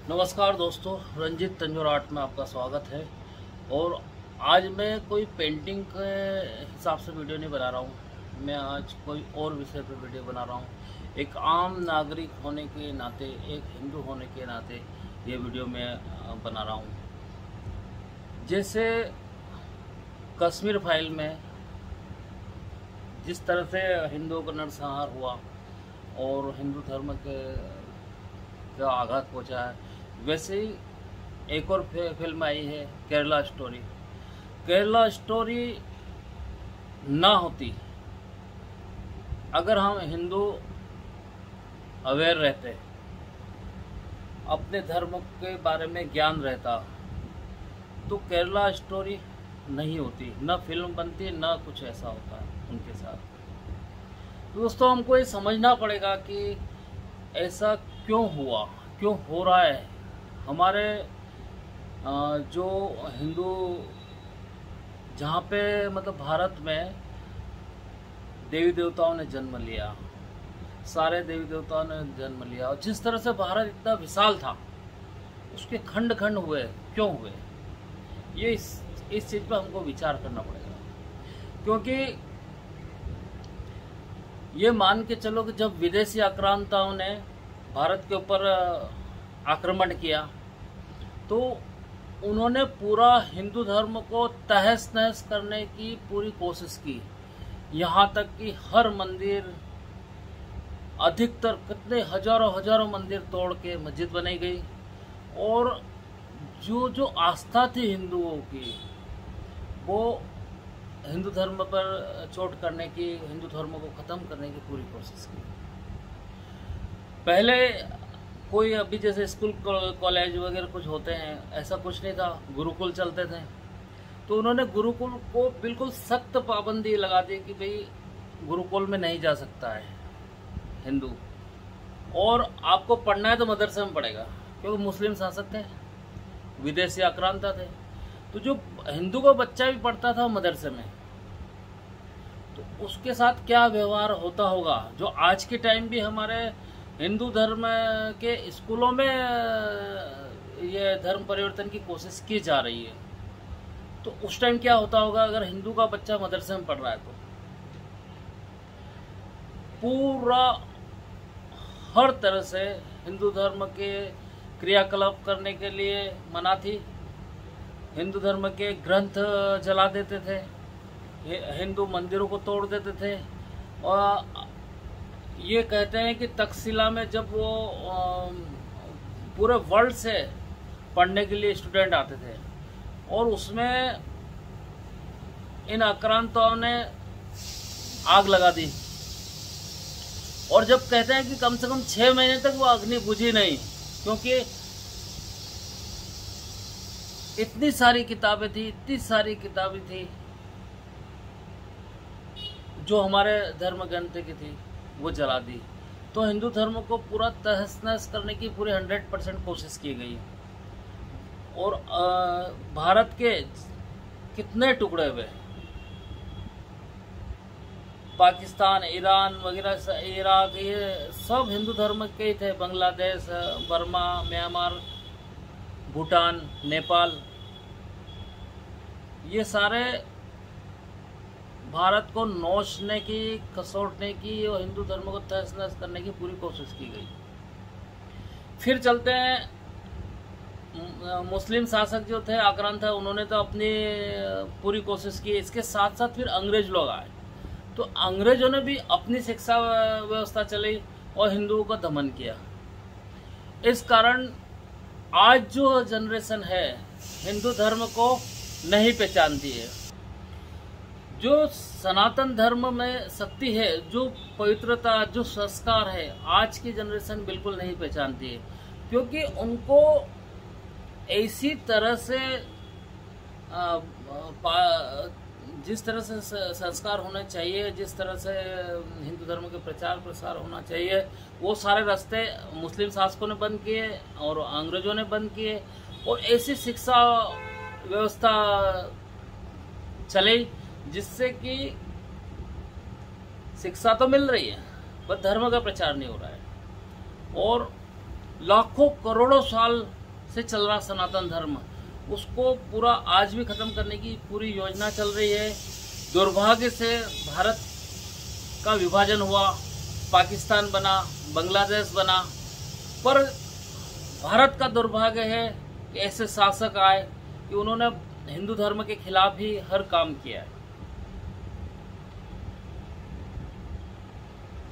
नमस्कार दोस्तों, रंजीत तंजोर आर्ट में आपका स्वागत है। और आज मैं कोई पेंटिंग के हिसाब से वीडियो नहीं बना रहा हूँ। मैं आज कोई और विषय पर वीडियो बना रहा हूँ। एक आम नागरिक होने के नाते, एक हिंदू होने के नाते ये वीडियो मैं बना रहा हूँ। जैसे कश्मीर फाइल में जिस तरह से हिंदुओं का नरसंहार हुआ और हिंदू धर्म के जो आघात पहुँचा है, वैसे ही एक और फिल्म आई है केरला स्टोरी। केरला स्टोरी ना होती अगर हम हिंदू अवेयर रहते, अपने धर्म के बारे में ज्ञान रहता, तो केरला स्टोरी नहीं होती, ना फिल्म बनती, ना कुछ ऐसा होता उनके साथ। तो दोस्तों, हमको ये समझना पड़ेगा कि ऐसा क्यों हुआ, क्यों हो रहा है। हमारे जो हिंदू, जहाँ पे मतलब भारत में देवी देवताओं ने जन्म लिया, सारे देवी देवताओं ने जन्म लिया, और जिस तरह से भारत इतना विशाल था, उसके खंड खंड हुए, क्यों हुए, ये इस चीज़ पर हमको विचार करना पड़ेगा। क्योंकि ये मान के चलो कि जब विदेशी आक्रांताओं ने भारत के ऊपर आक्रमण किया, तो उन्होंने पूरा हिंदू धर्म को तहस नहस करने की पूरी कोशिश की। यहाँ तक कि हर मंदिर, अधिकतर कितने हजारों मंदिर तोड़ के मस्जिद बनाई गई, और जो आस्था थी हिंदुओं की, वो हिंदू धर्म पर चोट करने की, हिंदू धर्म को ख़त्म करने की पूरी कोशिश की। पहले कोई अभी जैसे स्कूल कॉलेज वगैरह कुछ होते हैं, ऐसा कुछ नहीं था, गुरुकुल चलते थे। तो उन्होंने गुरुकुल को बिल्कुल सख्त पाबंदी लगा दी कि भाई गुरुकुल में नहीं जा सकता है हिंदू, और आपको पढ़ना है तो मदरसे में पढ़ेगा, क्योंकि मुस्लिम शासक थे, विदेशी आक्रांता थे। तो जो हिंदू का बच्चा भी पढ़ता था मदरसे में, तो उसके साथ क्या व्यवहार होता होगा, जो आज के टाइम भी हमारे हिंदू धर्म के स्कूलों में ये धर्म परिवर्तन की कोशिश की जा रही है। तो उस टाइम क्या होता होगा अगर हिंदू का बच्चा मदरसे में पढ़ रहा है। तो पूरा हर तरह से हिंदू धर्म के क्रियाकलाप करने के लिए मना थी। हिंदू धर्म के ग्रंथ जला देते थे, हिंदू मंदिरों को तोड़ देते थे, और ये कहते हैं कि तक्षशिला में जब वो पूरे वर्ल्ड से पढ़ने के लिए स्टूडेंट आते थे, और उसमें इन आक्रांताओं ने आग लगा दी, और जब कहते हैं कि कम से कम 6 महीने तक वो अग्नि बुझी नहीं, क्योंकि इतनी सारी किताबें थी जो हमारे धर्म ग्रंथ की थी, वो जला दी। तो हिंदू धर्म को पूरा तहस नहस करने की पूरी 100% कोशिश की गई। और भारत के कितने टुकड़े हुए, पाकिस्तान, ईरान वगैरह, इराक, ये सब हिंदू धर्म के ही थे। बांग्लादेश, बर्मा, म्यांमार, भूटान, नेपाल, ये सारे भारत को नोचने की, खसोटने की और हिंदू धर्म को तहस नहस करने की पूरी कोशिश की गई। फिर चलते हैं, मुस्लिम शासक जो थे, आक्रांता, उन्होंने तो अपनी पूरी कोशिश की। इसके साथ साथ फिर अंग्रेज लोग आए, तो अंग्रेजों ने भी अपनी शिक्षा व्यवस्था चलाई और हिंदुओं का दमन किया। इस कारण आज जो जनरेशन है हिंदू धर्म को नहीं पहचानती है। जो सनातन धर्म में शक्ति है, जो पवित्रता, जो संस्कार है, आज की जनरेशन बिल्कुल नहीं पहचानती है। क्योंकि उनको ऐसी तरह से जिस तरह से संस्कार होने चाहिए, जिस तरह से हिंदू धर्म के प्रचार प्रसार होना चाहिए, वो सारे रास्ते मुस्लिम शासकों ने बंद किए और अंग्रेजों ने बंद किए। और ऐसी शिक्षा व्यवस्था चली जिससे कि शिक्षा तो मिल रही है, पर धर्म का प्रचार नहीं हो रहा है। और लाखों करोड़ों साल से चल रहा सनातन धर्म, उसको पूरा आज भी खत्म करने की पूरी योजना चल रही है। दुर्भाग्य से भारत का विभाजन हुआ, पाकिस्तान बना, बांग्लादेश बना, पर भारत का दुर्भाग्य है कि ऐसे शासक आए कि उन्होंने हिंदू धर्म के खिलाफ ही हर काम किया है।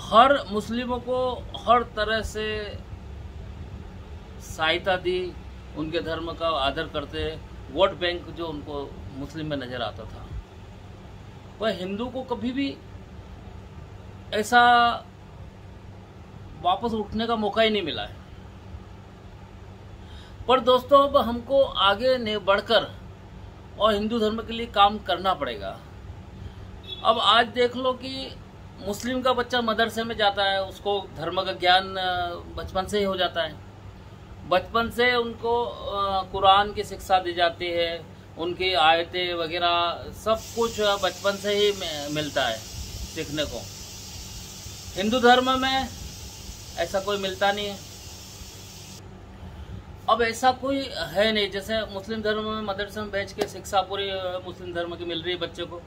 हर मुस्लिमों को हर तरह से सहायता दी, उनके धर्म का आदर करते, वोट बैंक जो उनको मुस्लिम में नजर आता था, वह हिंदू को कभी भी ऐसा वापस उठने का मौका ही नहीं मिला है। पर दोस्तों, अब हमको आगे बढ़कर और हिंदू धर्म के लिए काम करना पड़ेगा। अब आज देख लो कि मुस्लिम का बच्चा मदरसे में जाता है, उसको धर्म का ज्ञान बचपन से ही हो जाता है। बचपन से उनको कुरान की शिक्षा दी जाती है, उनकी आयतें वगैरह सब कुछ बचपन से ही मिलता है सीखने को। हिंदू धर्म में ऐसा कोई मिलता नहीं है। अब ऐसा कोई है नहीं, जैसे मुस्लिम धर्म में मदरसे में बैठ के शिक्षा पूरी मुस्लिम धर्म की मिल रही है बच्चे को।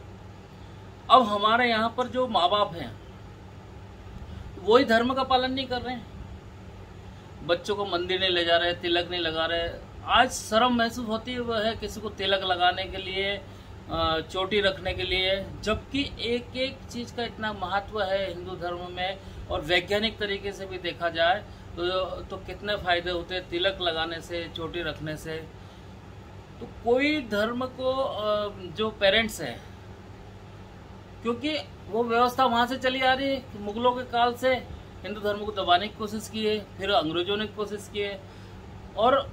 अब हमारे यहाँ पर जो माँ बाप हैं वही धर्म का पालन नहीं कर रहे हैं, बच्चों को मंदिर नहीं ले जा रहे, तिलक नहीं लगा रहे। आज शर्म महसूस होती है वह है किसी को तिलक लगाने के लिए, चोटी रखने के लिए, जबकि एक एक चीज का इतना महत्व है हिंदू धर्म में। और वैज्ञानिक तरीके से भी देखा जाए तो कितने फायदे होते हैं तिलक लगाने से, चोटी रखने से। तो कोई धर्म को जो पेरेंट्स हैं, क्योंकि वो व्यवस्था वहां से चली आ रही है, मुगलों के काल से हिंदू धर्म को दबाने की कोशिश की है, फिर अंग्रेजों ने कोशिश की है, और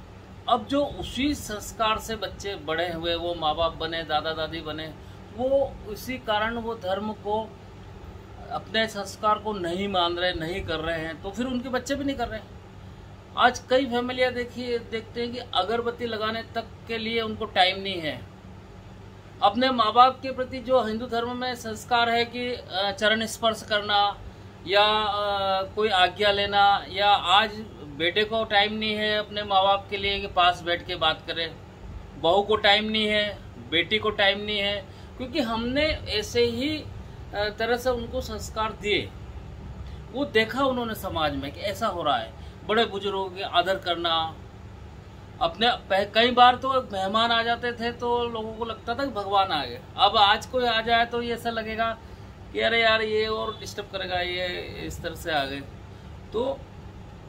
अब जो उसी संस्कार से बच्चे बड़े हुए, वो माँ बाप बने, दादा दादी बने, वो उसी कारण वो धर्म को, अपने संस्कार को नहीं मान रहे, नहीं कर रहे हैं, तो फिर उनके बच्चे भी नहीं कर रहे हैं। आज कई फैमिलियां देखते हैं कि अगरबत्ती लगाने तक के लिए उनको टाइम नहीं है। अपने माँ बाप के प्रति जो हिंदू धर्म में संस्कार है कि चरण स्पर्श करना या कोई आज्ञा लेना, या आज बेटे को टाइम नहीं है अपने माँ बाप के लिए कि पास बैठ के बात करे, बहू को टाइम नहीं है, बेटी को टाइम नहीं है, क्योंकि हमने ऐसे ही तरह से उनको संस्कार दिए। वो देखा उन्होंने समाज में कि ऐसा हो रहा है, बड़े बुजुर्गों के आदर करना। अपने कई बार तो मेहमान आ जाते थे तो लोगों को लगता था कि भगवान आ गए। अब आज कोई आ जाए तो ये ऐसा लगेगा कि अरे यार ये और डिस्टर्ब करेगा, ये इस तरह से आ गए। तो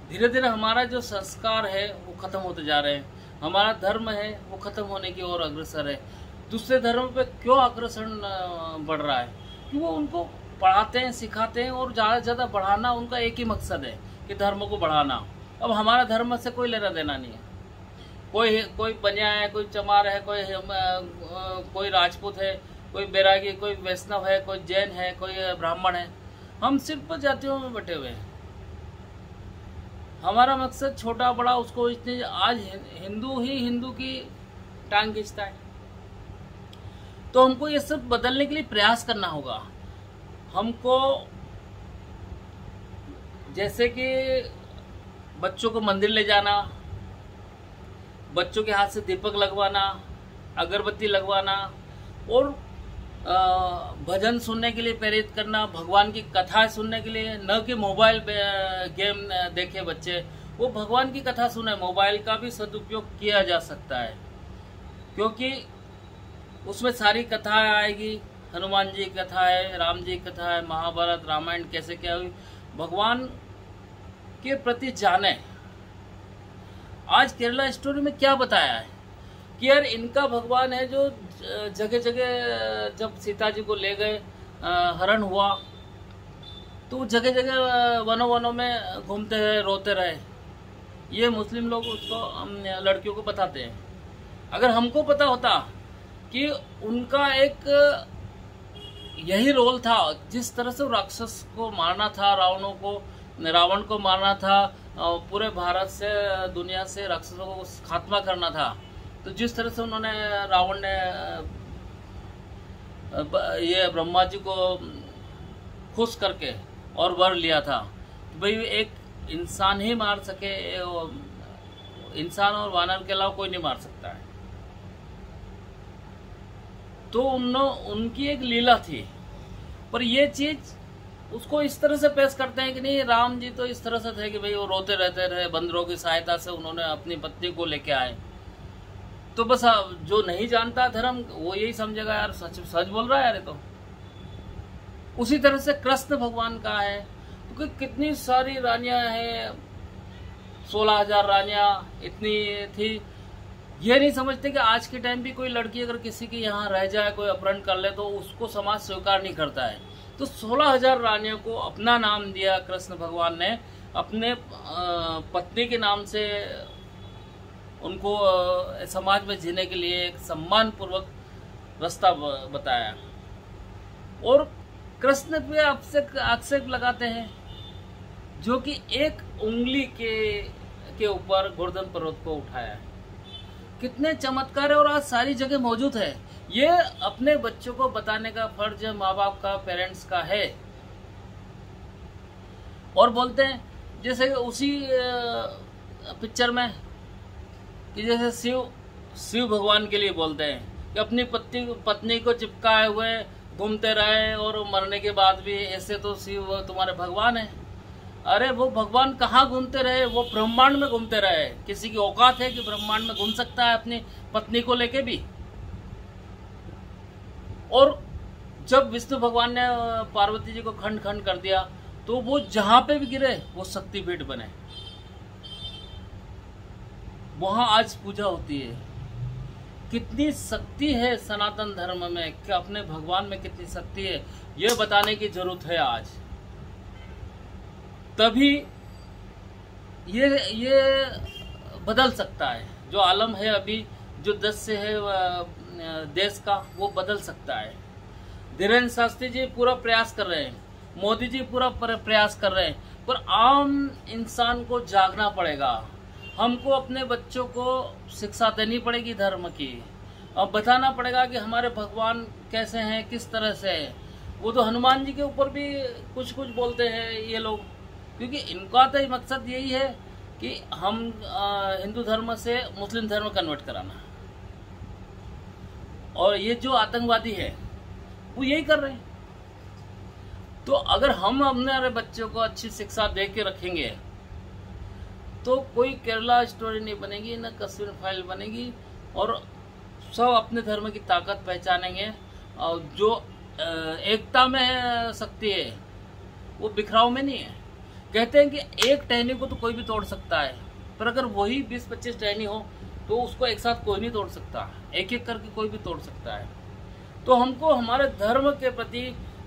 धीरे धीरे हमारा जो संस्कार है वो खत्म होते जा रहे हैं, हमारा धर्म है वो खत्म होने की ओर अग्रसर है। दूसरे धर्म पे क्यों आकर्षण बढ़ रहा है? क्यों? वो उनको पढ़ाते हैं, सिखाते हैं, और ज़्यादा से ज़्यादा बढ़ाना उनका एक ही मकसद है कि धर्म को बढ़ाना। अब हमारा धर्म से कोई लेना देना नहीं है। कोई बनिया है, कोई चमार है, कोई राजपूत है, कोई बैरागी, कोई वैष्णव है, कोई जैन है, कोई ब्राह्मण है। हम सिर्फ जातियों में बटे हुए हैं। हमारा मकसद छोटा बड़ा उसको इतने, आज हिंदू ही हिंदू की टांग खींचता है। तो हमको ये सब बदलने के लिए प्रयास करना होगा। हमको जैसे कि बच्चों को मंदिर ले जाना, बच्चों के हाथ से दीपक लगवाना, अगरबत्ती लगवाना, और भजन सुनने के लिए प्रेरित करना, भगवान की कथा सुनने के लिए, न कि मोबाइल गेम देखे बच्चे, वो भगवान की कथा सुने। मोबाइल का भी सदुपयोग किया जा सकता है, क्योंकि उसमें सारी कथाएं आएगी। हनुमान जी की कथा है, राम जी की कथा है, महाभारत रामायण कैसे क्या हुई, भगवान के प्रति जाने। आज केरला स्टोरी में क्या बताया है कि यार इनका भगवान है जो जगह जगह, जब सीता जी को ले गए, हरण हुआ, तो जगह जगह वनों में घूमते रहे, रोते रहे। ये मुस्लिम लोग उसको लड़कियों को बताते हैं। अगर हमको पता होता कि उनका एक यही रोल था, जिस तरह से राक्षस को मारना था, रावण को मारना था, पूरे भारत से, दुनिया से राक्षसों को खात्मा करना था, तो जिस तरह से उन्होंने, रावण ने ये ब्रह्मा जी को खुश करके और वर लिया था, भाई एक इंसान ही मार सके, इंसान और वानर के अलावा कोई नहीं मार सकता है। तो उनकी एक लीला थी। पर ये चीज उसको इस तरह से पेश करते हैं कि नहीं, राम जी तो इस तरह से थे कि भाई वो रोते रहते रहे, बंदरों की सहायता से उन्होंने अपनी पत्नी को लेके आए। तो बस जो नहीं जानता धर्म वो यही समझेगा यार सच सच बोल रहा है यार। तो उसी तरह से कृष्ण भगवान का है, क्योंकि कितनी सारी रानियां हैं, 16,000 रानियां इतनी थी। ये नहीं समझते कि आज के टाइम भी कोई लड़की अगर किसी के यहाँ रह जाए, कोई अपहरण कर ले, तो उसको समाज स्वीकार नहीं करता है। तो 16,000 रानियों को अपना नाम दिया कृष्ण भगवान ने, अपने पत्नी के नाम से उनको समाज में जीने के लिए एक सम्मान पूर्वक रास्ता बताया। और कृष्ण पे आक्षेप लगाते हैं जो कि एक उंगली के ऊपर गोवर्धन पर्वत को उठाया है। कितने चमत्कार है और आज सारी जगह मौजूद है। ये अपने बच्चों को बताने का फर्ज माँ बाप का, पेरेंट्स का है। और बोलते हैं जैसे उसी पिक्चर में कि जैसे शिव भगवान के लिए बोलते हैं कि अपनी पत्नी को चिपकाए हुए घूमते रहे और मरने के बाद भी ऐसे तो शिव तुम्हारे भगवान है। अरे वो भगवान कहाँ घूमते रहे, वो ब्रह्मांड में घूमते रहे। किसी की औकात है कि ब्रह्मांड में घूम सकता है अपनी पत्नी को लेके भी। और जब विष्णु भगवान ने पार्वती जी को खंड खंड कर दिया तो वो जहां पे भी गिरे वो शक्तिपीठ बने। वहां आज पूजा होती है। कितनी शक्ति है सनातन धर्म में, कि अपने भगवान में कितनी शक्ति है ये बताने की जरूरत है आज। तभी ये बदल सकता है। जो आलम है अभी जो 10 से है देश का, वो बदल सकता है। धीरेन्द्र शास्त्री जी पूरा प्रयास कर रहे हैं, मोदी जी पूरा प्रयास कर रहे हैं, पर आम इंसान को जागना पड़ेगा। हमको अपने बच्चों को शिक्षा देनी पड़ेगी धर्म की, और बताना पड़ेगा कि हमारे भगवान कैसे हैं, किस तरह से है। वो तो हनुमान जी के ऊपर भी कुछ कुछ बोलते हैं ये लोग, क्योंकि इनका तो मकसद यही है कि हम हिंदू धर्म से मुस्लिम धर्म कन्वर्ट कराना। और ये जो आतंकवादी है वो यही कर रहे हैं। तो अगर हम अपने बच्चों को अच्छी शिक्षा दे के रखेंगे तो कोई केरला स्टोरी नहीं बनेगी, न कश्मीर फाइल बनेगी, और सब अपने धर्म की ताकत पहचानेंगे। और जो एकता में शक्ति है वो बिखराव में नहीं है। कहते हैं कि एक टहनी को तो कोई भी तोड़ सकता है, पर अगर वही 20-25 टहनी हो तो उसको एक साथ कोई नहीं तोड़ सकता, एक एक करके कोई भी तोड़ सकता है। तो हमको हमारे धर्म के प्रति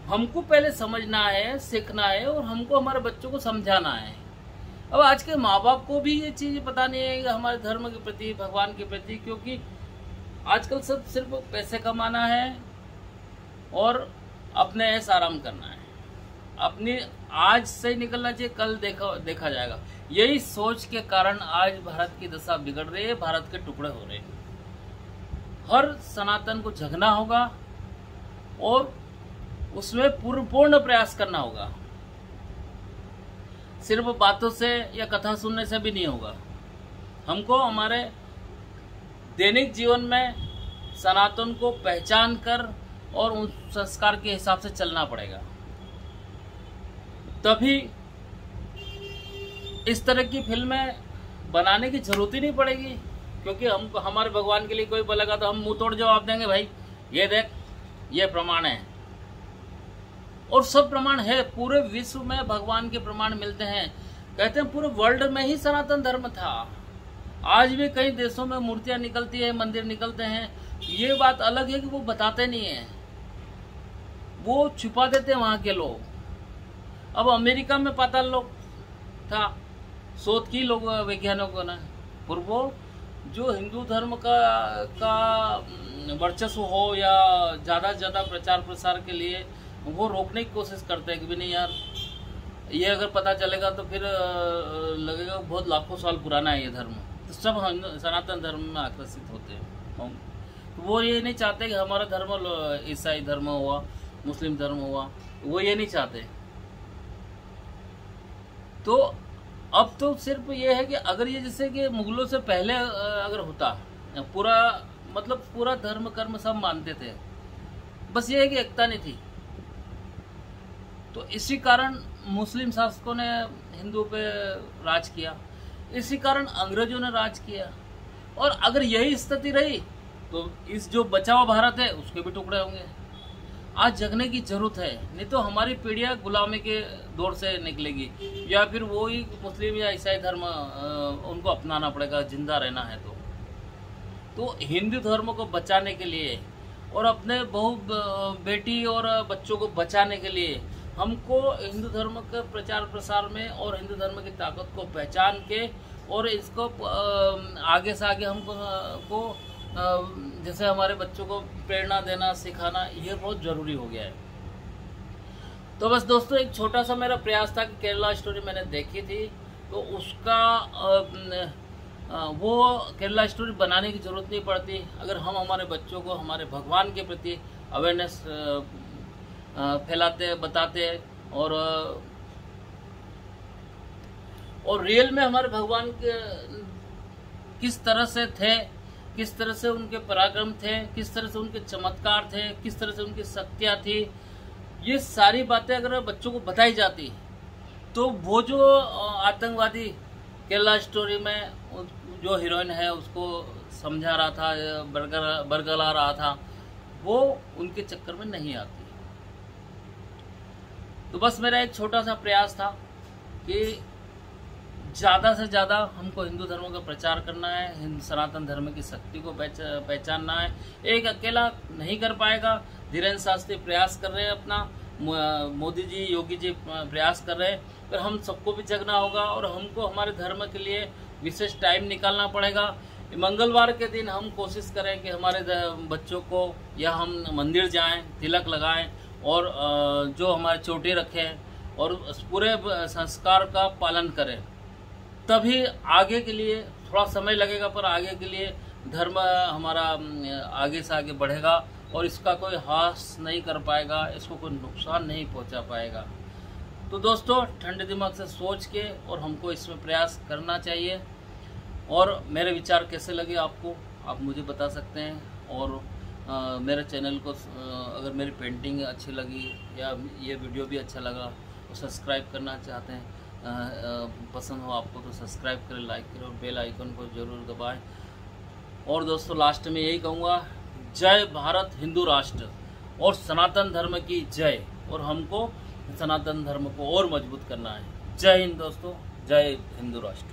हमको पहले समझना है, सीखना है, और हमको हमारे बच्चों को समझाना है। अब आज के माँ बाप को भी ये चीज पता नहीं है कि हमारे धर्म के प्रति, भगवान के प्रति, क्योंकि आजकल सब सिर्फ पैसे कमाना है और अपने ऐश आराम करना है। अपनी आज से ही निकलना चाहिए, कल देखा जाएगा। यही सोच के कारण आज भारत की दशा बिगड़ रही है, भारत के टुकड़े हो रहे हैं। हर सनातन को जगना होगा और उसमें पूर्ण प्रयास करना होगा। सिर्फ बातों से या कथा सुनने से भी नहीं होगा। हमको हमारे दैनिक जीवन में सनातन को पहचान कर और उन संस्कार के हिसाब से चलना पड़ेगा। तभी इस तरह की फिल्में बनाने की जरूरत ही नहीं पड़ेगी, क्योंकि हमको हमारे भगवान के लिए कोई बोलेगा तो हम मुंह तोड़ जवाब देंगे, भाई ये देख ये प्रमाण है। और सब प्रमाण है, पूरे विश्व में भगवान के प्रमाण मिलते हैं। कहते हैं पूरे वर्ल्ड में ही सनातन धर्म था। आज भी कई देशों में मूर्तियां निकलती है, मंदिर निकलते हैं। ये बात अलग है कि वो बताते नहीं है, वो छुपा देते हैं वहां के लोग। अब अमेरिका में पाताल लोक था, शोध की लोग वैज्ञानिकों ने, पर वो जो हिंदू धर्म का वर्चस्व हो या ज्यादा से ज्यादा प्रचार प्रसार के लिए वो रोकने की कोशिश करते हैं कि भी नहीं यार, ये अगर पता चलेगा तो फिर लगेगा बहुत लाखों साल पुराना है ये धर्म। तो सब सनातन धर्म में आकर्षित होते हैं। तो वो ये नहीं चाहते कि हमारा धर्म ईसाई धर्म हुआ, मुस्लिम धर्म हुआ, वो ये नहीं चाहते। तो अब तो सिर्फ ये है कि अगर ये जैसे कि मुगलों से पहले अगर होता पूरा, मतलब पूरा धर्म कर्म सब मानते थे, बस ये है कि एकता नहीं थी। तो इसी कारण मुस्लिम शासकों ने हिंदुओं पे राज किया, इसी कारण अंग्रेजों ने राज किया। और अगर यही स्थिति रही तो इस जो बचा हुआ भारत है उसके भी टुकड़े होंगे। आज जगने की जरूरत है, नहीं तो हमारी पीढ़ियां गुलामी के दौर से निकलेगी, या फिर वो ही मुस्लिम या ईसाई धर्म उनको अपनाना पड़ेगा जिंदा रहना है। तो हिंदू धर्म को बचाने के लिए और अपने बहु बेटी और बच्चों को बचाने के लिए हमको हिंदू धर्म के प्रचार प्रसार में और हिंदू धर्म की ताकत को पहचान के और इसको आगे से आगे हमको जैसे हमारे बच्चों को प्रेरणा देना, सिखाना, ये बहुत ज़रूरी हो गया है। तो बस दोस्तों, एक छोटा सा मेरा प्रयास था कि केरला स्टोरी मैंने देखी थी, तो उसका वो केरला स्टोरी बनाने की ज़रूरत नहीं पड़ती अगर हम हमारे बच्चों को हमारे भगवान के प्रति अवेयरनेस फैलाते, बताते और रियल में हमारे भगवान के किस तरह से थे, किस तरह से उनके पराक्रम थे, किस तरह से उनके चमत्कार थे, किस तरह से उनकी शक्तियाँ थी, ये सारी बातें अगर बच्चों को बताई जाती तो वो जो आतंकवादी केरला स्टोरी में जो हीरोइन है उसको समझा रहा था, बरगला रहा था, वो उनके चक्कर में नहीं आती। तो बस मेरा एक छोटा सा प्रयास था कि ज़्यादा से ज़्यादा हमको हिंदू धर्म का प्रचार करना है, सनातन धर्म की शक्ति को पहचानना है। एक अकेला नहीं कर पाएगा, धीरेन्द्र शास्त्री प्रयास कर रहे हैं अपना, मोदी जी, योगी जी प्रयास कर रहे हैं, पर हम सबको भी जगना होगा और हमको हमारे धर्म के लिए विशेष टाइम निकालना पड़ेगा। मंगलवार के दिन हम कोशिश करें कि हमारे बच्चों को या हम मंदिर जाएं, तिलक लगाएं और जो हमारे चोटी रखें और पूरे संस्कार का पालन करें। तभी आगे के लिए थोड़ा समय लगेगा, पर आगे के लिए धर्म हमारा आगे से आगे बढ़ेगा और इसका कोई हास नहीं कर पाएगा, इसको कोई नुकसान नहीं पहुंचा पाएगा। तो दोस्तों, ठंडे दिमाग से सोच के और हमको इसमें प्रयास करना चाहिए। और मेरे विचार कैसे लगे आपको, आप मुझे बता सकते हैं। और मेरे चैनल को अगर मेरी पेंटिंग अच्छी लगी या ये वीडियो भी अच्छा लगा तो सब्सक्राइब करना चाहते हैं, पसंद हो आपको तो सब्सक्राइब करें, लाइक करें और बेल आइकन को ज़रूर दबाएं। और दोस्तों, लास्ट में यही कहूँगा, जय भारत हिंदू राष्ट्र और सनातन धर्म की जय। और हमको सनातन धर्म को और मजबूत करना है। जय हिंद दोस्तों, जय हिंदू राष्ट्र।